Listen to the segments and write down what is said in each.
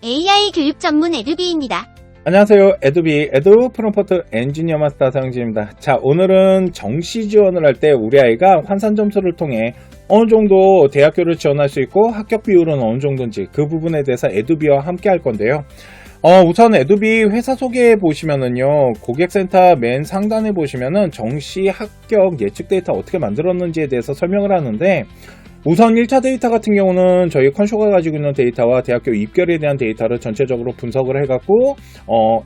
AI 교육 전문 에듀비입니다. 안녕하세요. 에듀비 에듀 프롬프트 엔지니어 마스터 서영진입니다. 자, 오늘은 정시 지원을 할 때 우리 아이가 환산 점수를 통해 어느 정도 대학교를 지원할 수 있고 합격 비율은 어느 정도인지 그 부분에 대해서 에듀비와 함께 할 건데요. 우선 에듀비 회사 소개 보시면은요, 고객센터 맨 상단에 보시면은 정시 합격 예측 데이터 어떻게 만들었는지에 대해서 설명을 하는데, 우선 1차 데이터 같은 경우는 저희 컨쇼가 가지고 있는 데이터와 대학교 입결에 대한 데이터를 전체적으로 분석을 해갖고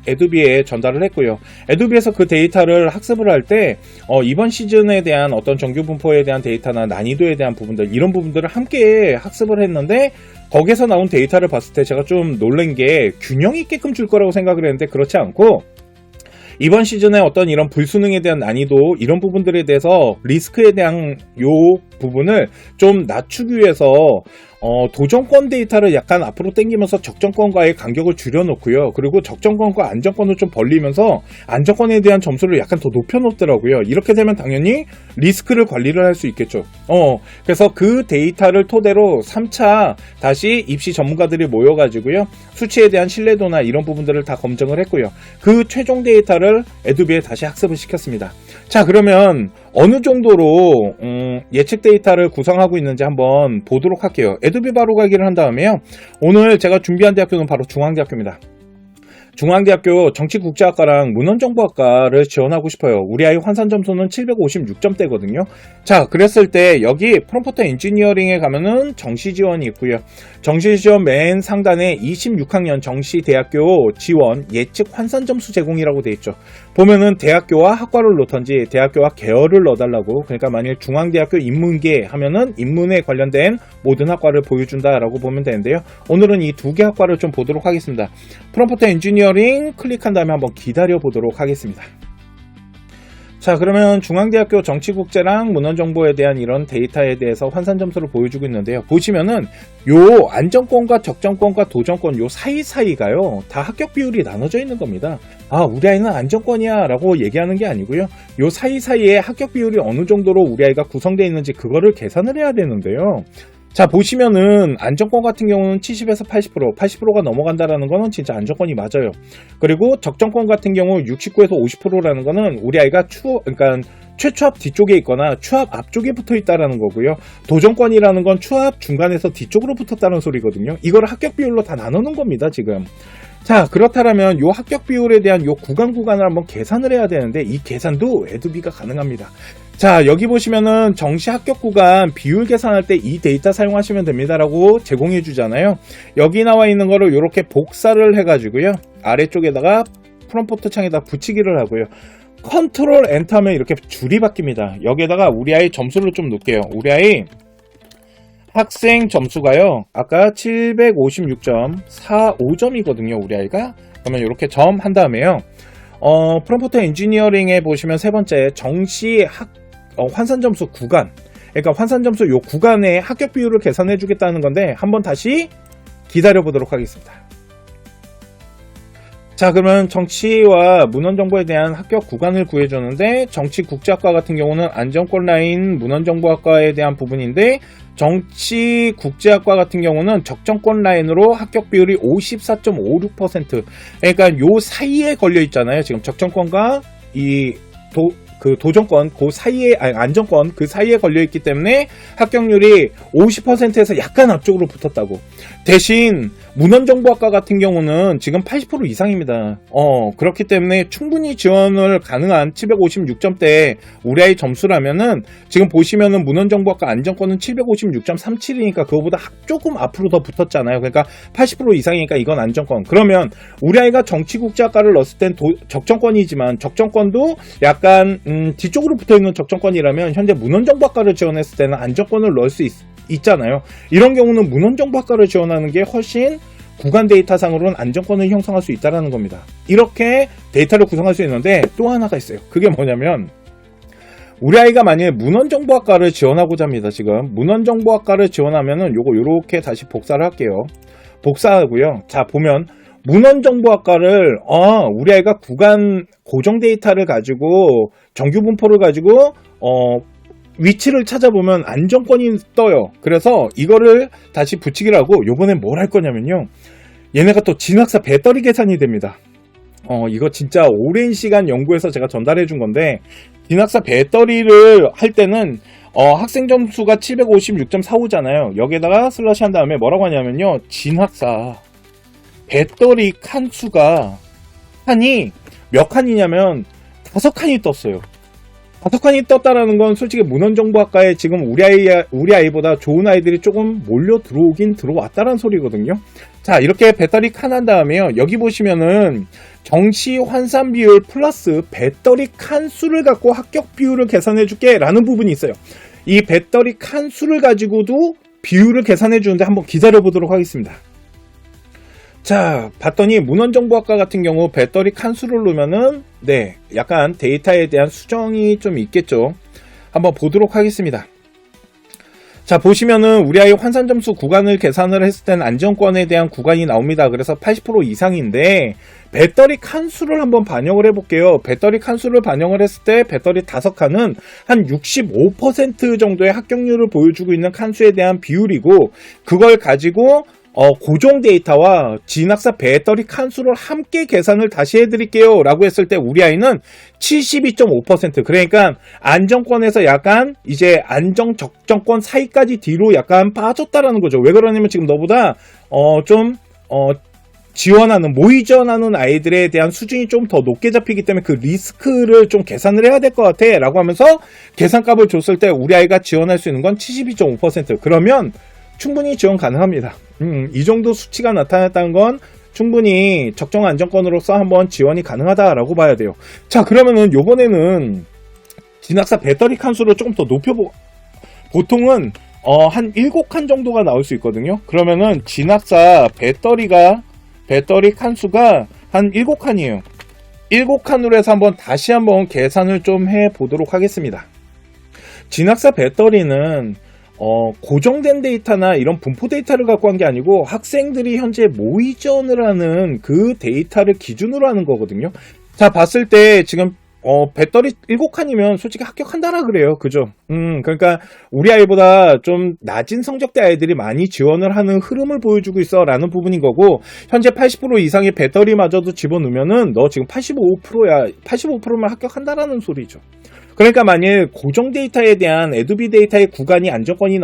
에듀비에 전달을 했고요. 에듀비에서 그 데이터를 학습을 할 때 이번 시즌에 대한 어떤 정규 분포에 대한 데이터나 난이도에 대한 부분들, 이런 부분들을 함께 학습을 했는데, 거기서 나온 데이터를 봤을 때 제가 좀 놀란 게 균형 있게끔 줄 거라고 생각을 했는데 그렇지 않고, 이번 시즌에 어떤 이런 불수능에 대한 난이도, 이런 부분들에 대해서 리스크에 대한 요 부분을 좀 낮추기 위해서 도전권 데이터를 약간 앞으로 당기면서 적정권과의 간격을 줄여놓고요. 그리고 적정권과 안정권을 좀 벌리면서 안정권에 대한 점수를 약간 더 높여놓더라고요. 이렇게 되면 당연히 리스크를 관리를 할 수 있겠죠. 그래서 그 데이터를 토대로 3차 다시 입시 전문가들이 모여가지고요, 수치에 대한 신뢰도나 이런 부분들을 다 검증을 했고요. 그 최종 데이터를 에듀비에 다시 학습을 시켰습니다. 자, 그러면 어느 정도로 예측 데이터를 구성하고 있는지 한번 보도록 할게요. 에듀비 바로 가기를 한 다음에요, 오늘 제가 준비한 대학교는 바로 중앙대학교입니다. 중앙대학교 정치국제학과랑 문헌정보학과를 지원하고 싶어요. 우리 아이 환산 점수는 756점대거든요. 자, 그랬을 때 여기 프롬프트 엔지니어링에 가면은 정시 지원이 있고요. 정시 지원 맨 상단에 26학년 정시대학교 지원 예측 환산 점수 제공이라고 돼 있죠. 보면은 대학교와 학과를 넣던지 대학교와 계열을 넣어달라고, 그러니까 만일 중앙대학교 인문계 하면은 인문에 관련된 모든 학과를 보여준다라고 보면 되는데요. 오늘은 이 두 개 학과를 좀 보도록 하겠습니다. 프롬프트 엔지니어링 클릭한 다음에 한번 기다려 보도록 하겠습니다. 자, 그러면 중앙대학교 정치국제랑 문헌정보에 대한 이런 데이터에 대해서 환산 점수를 보여주고 있는데요. 보시면은 요 안정권과 적정권과 도전권 요 사이사이가요, 다 합격 비율이 나눠져 있는 겁니다. 아, 우리 아이는 안정권이야 라고 얘기하는 게 아니고요, 요 사이사이에 합격 비율이 어느 정도로 우리 아이가 구성되어 있는지 그거를 계산을 해야 되는데요. 자, 보시면은 안정권 같은 경우는 70에서 80%가 넘어간다라는 거는 진짜 안정권이 맞아요. 그리고 적정권 같은 경우 69에서 50%라는 거는 우리 아이가 그러니까 최추합 뒤쪽에 있거나 추합 앞쪽에 붙어 있다라는 거고요. 도전권이라는 건 추합 중간에서 뒤쪽으로 붙었다는 소리거든요. 이걸 합격 비율로 다 나누는 겁니다, 지금. 자, 그렇다면 요 합격 비율에 대한 요 구간을 한번 계산을 해야 되는데, 이 계산도 에듀비가 가능합니다. 자, 여기 보시면은 정시 합격 구간 비율 계산할 때 이 데이터 사용하시면 됩니다라고 제공해 주잖아요. 여기 나와 있는 거를 이렇게 복사를 해가지고요, 아래쪽에다가 프롬프트 창에다 붙이기를 하고요. 컨트롤 엔터 하면 이렇게 줄이 바뀝니다. 여기에다가 우리 아이 점수를 좀 놓을게요. 우리 아이 학생 점수가요, 아까 756.45점이거든요, 우리 아이가. 그러면 이렇게 점 한 다음에요, 프롬프트 엔지니어링에 보시면 세 번째 정시 환산 점수 구간, 그러니까 환산 점수 요 구간의 합격 비율을 계산해 주겠다는 건데, 한번 다시 기다려 보도록 하겠습니다. 자, 그러면 정치와 문헌정보에 대한 합격 구간을 구해줬는데, 정치국제학과 같은 경우는 안정권 라인 문헌정보학과에 대한 부분인데, 정치국제학과 같은 경우는 적정권 라인으로 합격 비율이 54.56%, 그러니까 요 사이에 걸려 있잖아요. 지금 적정권과 도전권, 그 사이에, 안정권, 그 사이에 걸려있기 때문에 합격률이 50%에서 약간 앞쪽으로 붙었다고. 대신, 문헌정보학과 같은 경우는 지금 80% 이상입니다. 그렇기 때문에 충분히 지원을 가능한 756점대 우리 아이 점수라면은, 지금 보시면은 문헌정보학과 안정권은 756.37이니까 그거보다 조금 앞으로 더 붙었잖아요. 그러니까 80% 이상이니까 이건 안정권. 그러면 우리 아이가 정치국제학과를 넣었을 땐 적정권이지만, 적정권도 약간 뒤쪽으로 붙어있는 적정권이라면 현재 문헌정보학과를 지원했을 때는 안정권을 넣을 수 있잖아요. 이런 경우는 문헌정보학과를 지원하는 게 훨씬 구간 데이터상으로는 안정권을 형성할 수 있다는 겁니다. 이렇게 데이터를 구성할 수 있는데, 또 하나가 있어요. 그게 뭐냐면, 우리 아이가 만약에 문헌정보학과를 지원하고자 합니다. 지금 문헌정보학과를 지원하면은 요렇게 다시 복사를 할게요. 복사하고요. 자, 보면 문헌정보학과를 우리 아이가 구간 고정 데이터를 가지고 정규 분포를 가지고 위치를 찾아보면 안정권이 떠요. 그래서 이거를 다시 붙이기를 하고, 요번엔 뭘 할 거냐면요, 얘네가 또 진학사 배터리 계산이 됩니다. 이거 진짜 오랜 시간 연구해서 제가 전달해 준 건데, 진학사 배터리를 할 때는 학생 점수가 756.45잖아요. 여기에다가 슬러시 한 다음에 뭐라고 하냐면요, 진학사 배터리 칸수가 칸이 몇 칸이냐면 5칸이 떴어요. 5칸이 떴다라는 건 솔직히 문헌정보학과에 지금 우리 아이보다 좋은 아이들이 조금 몰려 들어오긴 들어왔다는 소리거든요. 자, 이렇게 배터리 칸 한 다음에요, 여기 보시면은 정시 환산 비율 플러스 배터리 칸 수를 갖고 합격 비율을 계산해 줄게 라는 부분이 있어요. 이 배터리 칸 수를 가지고도 비율을 계산해 주는데 한번 기다려 보도록 하겠습니다. 자, 봤더니 문헌정보학과 같은 경우 배터리 칸수를 놓으면은 네, 약간 데이터에 대한 수정이 좀 있겠죠. 한번 보도록 하겠습니다. 자, 보시면은 우리 아이 환산 점수 구간을 계산을 했을 때는 안정권에 대한 구간이 나옵니다. 그래서 80% 이상인데 배터리 칸수를 한번 반영을 해볼게요. 배터리 칸수를 반영을 했을 때 배터리 5칸은 한 65% 정도의 합격률을 보여주고 있는 칸수에 대한 비율이고, 그걸 가지고 고정 데이터와 진학사 배터리 칸수를 함께 계산을 다시 해드릴게요 라고 했을 때 우리 아이는 72.5%, 그러니까 안정권에서 약간 이제 안정 적정권 사이까지 뒤로 약간 빠졌다라는 거죠. 왜 그러냐면 지금 너보다 지원하는 모의 지원하는 아이들에 대한 수준이 좀 더 높게 잡히기 때문에 그 리스크를 좀 계산을 해야 될 것 같아 라고 하면서 계산값을 줬을 때 우리 아이가 지원할 수 있는 건 72.5%. 그러면 충분히 지원 가능합니다. 이 정도 수치가 나타났다는 건 충분히 적정 안정권으로서 한번 지원이 가능하다라고 봐야 돼요. 자, 그러면은 요번에는 진학사 배터리 칸수를 조금 더 보통은 한 7칸 정도가 나올 수 있거든요. 그러면은 진학사 배터리 칸수가 한 7칸이에요. 7칸으로 해서 다시 한번 계산을 좀 해보도록 하겠습니다. 진학사 배터리는 고정된 데이터나 이런 분포 데이터를 갖고 한 게 아니고 학생들이 현재 모의 지원을 하는 그 데이터를 기준으로 하는 거거든요. 자, 봤을 때 지금 배터리 7칸이면 솔직히 합격한다라 그래요. 그죠? 그러니까 우리 아이보다 좀 낮은 성적대 아이들이 많이 지원을 하는 흐름을 보여주고 있어 라는 부분인 거고, 현재 80% 이상의 배터리마저도 집어넣으면은 너 지금 85%야. 85%만 합격한다라는 소리죠. 그러니까 만일 고정 데이터에 대한 에두비 데이터의 구간이 안정권이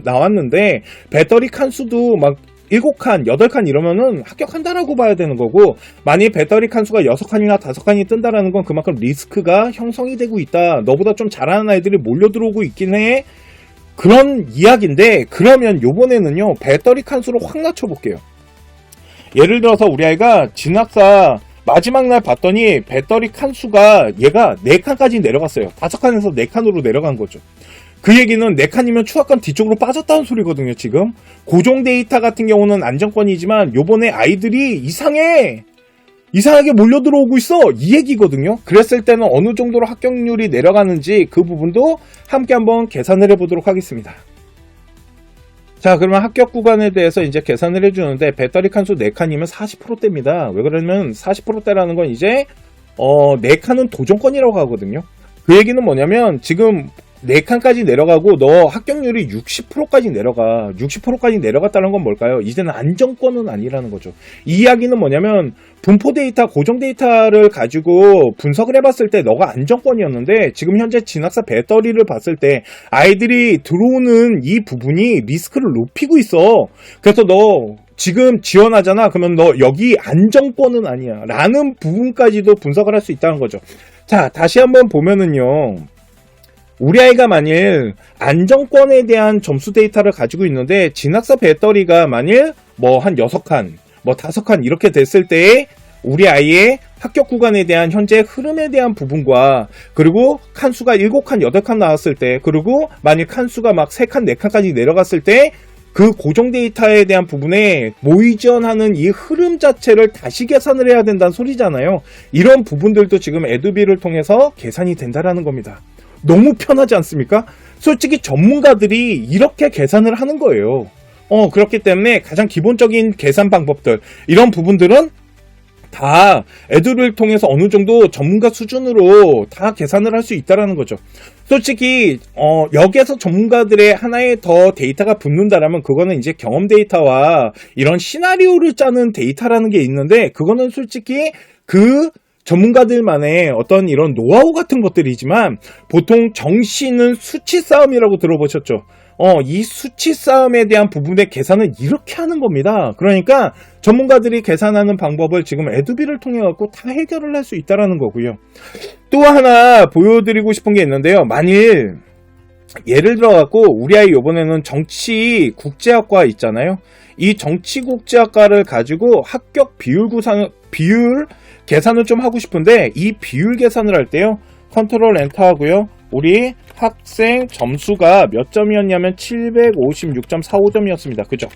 나왔는데 배터리 칸수도 막 7칸, 8칸 이러면은 합격한다라고 봐야 되는 거고, 만일 배터리 칸수가 6칸이나 5칸이 뜬다라는 건 그만큼 리스크가 형성이 되고 있다. 너보다 좀 잘하는 아이들이 몰려 들어오고 있긴 해. 그런 이야기인데, 그러면 요번에는요, 배터리 칸수를 확 낮춰볼게요. 예를 들어서 우리 아이가 진학사 마지막 날 봤더니 배터리 칸수가 얘가 4칸까지 내려갔어요. 5칸에서 4칸으로 내려간 거죠. 그 얘기는 4칸이면 추가권 뒤쪽으로 빠졌다는 소리거든요. 지금 고정 데이터 같은 경우는 안정권이지만 요번에 아이들이 이상하게 몰려 들어오고 있어 이 얘기거든요. 그랬을 때는 어느 정도로 합격률이 내려가는지 그 부분도 함께 한번 계산을 해보도록 하겠습니다. 자, 그러면 합격 구간에 대해서 이제 계산을 해주는데 배터리 칸수 4칸이면 40%대입니다. 왜 그러냐면 40%대라는 건 이제 4칸은 도전권이라고 하거든요. 그 얘기는 뭐냐면 지금 4칸까지 내려가고 너 합격률이 60%까지 내려가. 60%까지 내려갔다는 건 뭘까요? 이제는 안정권은 아니라는 거죠. 이 이야기는 뭐냐면 분포 데이터, 고정 데이터를 가지고 분석을 해봤을 때 너가 안정권이었는데 지금 현재 진학사 배터리를 봤을 때 아이들이 들어오는 이 부분이 리스크를 높이고 있어. 그래서 너 지금 지원하잖아. 그러면 너 여기 안정권은 아니야 라는 부분까지도 분석을 할 수 있다는 거죠. 자, 다시 한번 보면은요, 우리 아이가 만일 안정권에 대한 점수 데이터를 가지고 있는데 진학사 배터리가 만일 뭐 한 6칸, 뭐 5칸 이렇게 됐을 때 우리 아이의 합격 구간에 대한 현재 흐름에 대한 부분과, 그리고 칸수가 7칸, 8칸 나왔을 때, 그리고 만일 칸수가 막 3칸, 4칸까지 내려갔을 때 그 고정 데이터에 대한 부분에 모의 지원하는 이 흐름 자체를 다시 계산을 해야 된다는 소리잖아요. 이런 부분들도 지금 에두비를 통해서 계산이 된다라는 겁니다. 너무 편하지 않습니까? 솔직히 전문가들이 이렇게 계산을 하는 거예요. 그렇기 때문에 가장 기본적인 계산 방법들, 이런 부분들은 다 에듀를 통해서 어느 정도 전문가 수준으로 다 계산을 할 수 있다라는 거죠. 솔직히 여기에서 전문가들의 하나의 더 데이터가 붙는다라면 그거는 이제 경험 데이터와 이런 시나리오를 짜는 데이터라는 게 있는데, 그거는 솔직히 그 전문가들만의 어떤 이런 노하우 같은 것들이지만, 보통 정시는 수치 싸움이라고 들어보셨죠? 이 수치 싸움에 대한 부분의 계산은 이렇게 하는 겁니다. 그러니까 전문가들이 계산하는 방법을 지금 에듀비를 통해 갖고 다 해결을 할 수 있다라는 거고요. 또 하나 보여드리고 싶은 게 있는데요. 만일 예를 들어 갖고 우리 아이 이번에는 정치 국제학과 있잖아요. 이 정치 국제학과를 가지고 합격 비율 계산을 좀 하고 싶은데, 이 비율 계산을 할 때요, 컨트롤 엔터 하고요, 우리 학생 점수가 몇 점이었냐면 756.45점이었습니다. 그죠?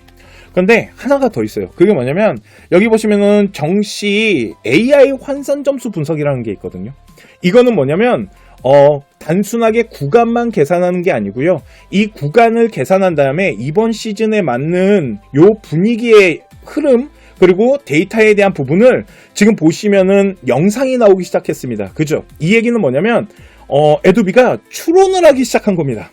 근데 하나가 더 있어요. 그게 뭐냐면, 여기 보시면은 정시 AI 환산 점수 분석이라는 게 있거든요. 이거는 뭐냐면 단순하게 구간만 계산하는 게 아니고요, 이 구간을 계산한 다음에 이번 시즌에 맞는 요 분위기의 흐름, 그리고 데이터에 대한 부분을 지금 보시면은 영상이 나오기 시작했습니다. 그죠? 이 얘기는 뭐냐면 에듀비가 추론을 하기 시작한 겁니다.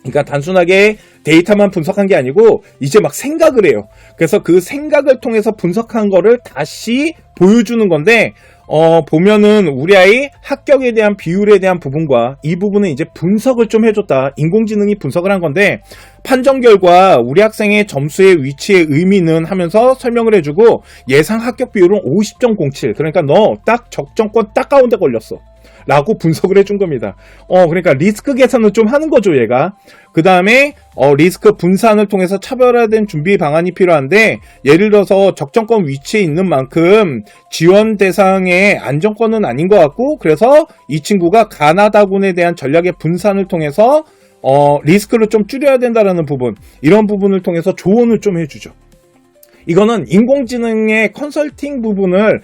그러니까 단순하게 데이터만 분석한 게 아니고 이제 막 생각을 해요. 그래서 그 생각을 통해서 분석한 거를 다시 보여주는 건데, 보면은 우리 아이 합격에 대한 비율에 대한 부분과 이 부분은 이제 분석을 좀 해줬다. 인공지능이 분석을 한 건데, 판정 결과 우리 학생의 점수의 위치의 의미는 하면서 설명을 해주고, 예상 합격 비율은 50.07. 그러니까 너 딱 적정권 딱 가운데 걸렸어 라고 분석을 해준 겁니다. 그러니까 리스크 계산을 좀 하는 거죠, 얘가. 그 다음에 리스크 분산을 통해서 차별화된 준비 방안이 필요한데, 예를 들어서 적정권 위치에 있는 만큼 지원 대상의 안정권은 아닌 것 같고, 그래서 이 친구가 가나다군에 대한 전략의 분산을 통해서 리스크를 좀 줄여야 된다라는 부분, 이런 부분을 통해서 조언을 좀 해주죠. 이거는 인공지능의 컨설팅 부분을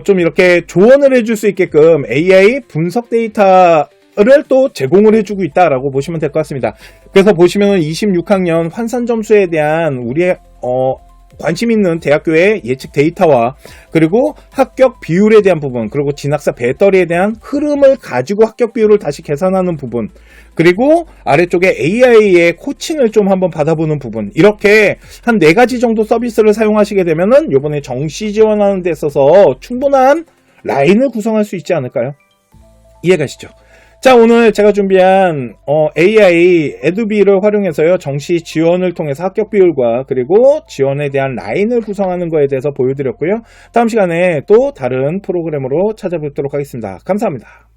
좀 이렇게 조언을 해줄 수 있게끔 AI 분석 데이터를 또 제공을 해주고 있다라고 보시면 될 것 같습니다. 그래서 보시면 26학년 환산 점수에 대한 우리의 관심 있는 대학교의 예측 데이터와, 그리고 합격 비율에 대한 부분, 그리고 진학사 배터리에 대한 흐름을 가지고 합격 비율을 다시 계산하는 부분, 그리고 아래쪽에 AI의 코칭을 좀 한번 받아보는 부분, 이렇게 한 4가지 정도 서비스를 사용하시게 되면은 이번에 정시 지원하는 데 있어서 충분한 라인을 구성할 수 있지 않을까요? 이해가시죠? 자, 오늘 제가 준비한 AI 에듀비를 활용해서요, 정시 지원을 통해서 합격 비율과 그리고 지원에 대한 라인을 구성하는 거에 대해서 보여드렸고요. 다음 시간에 또 다른 프로그램으로 찾아뵙도록 하겠습니다. 감사합니다.